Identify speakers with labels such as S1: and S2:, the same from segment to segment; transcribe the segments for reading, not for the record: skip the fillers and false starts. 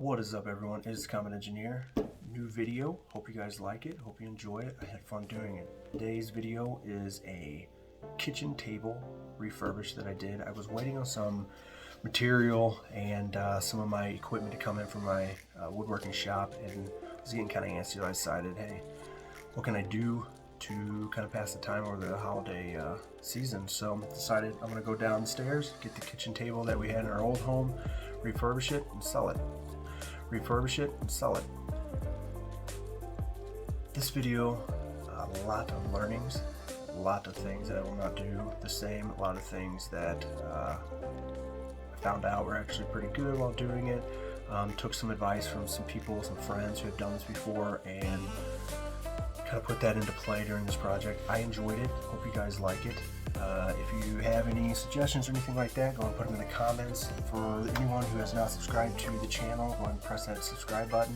S1: What is up, everyone? It's Common Engineer. New video. Hope you guys like it. Hope you enjoy it. I had fun doing it. Today's video is a kitchen table refurbish that I did. I was waiting on some material and some of my equipment to come in from my woodworking shop, and I was getting kind of antsy. So I decided, hey, what can I do to kind of pass the time over the holiday season? So I decided I'm going to go downstairs, get the kitchen table that we had in our old home, refurbish it, and sell it. Refurbish it and sell it. This video, a lot of learnings, a lot of things that I will not do the same, a lot of things that I found out were actually pretty good while doing it. Took some advice from some people, some friends who have done this before, and kind of put that into play during this project. I enjoyed it. Hope you guys like it. If you have any suggestions or anything like that, go and put them in the comments. For anyone who has not subscribed to the channel, go ahead and press that subscribe button,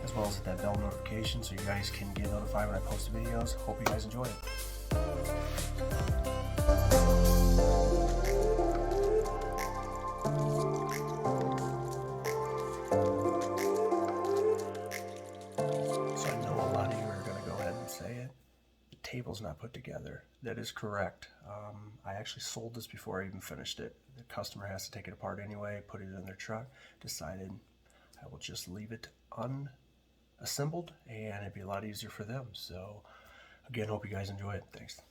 S1: as well as hit that bell notification so you guys can get notified when I post videos. Hope you guys enjoy it. So I know a lot of you are going to go ahead and say it. The table's not put together. That is correct. I actually sold this before I even finished it. The customer has to take it apart anyway, put it in their truck. Decided I will just leave it unassembled and it'd be a lot easier for them. So again, hope you guys enjoy it. Thanks.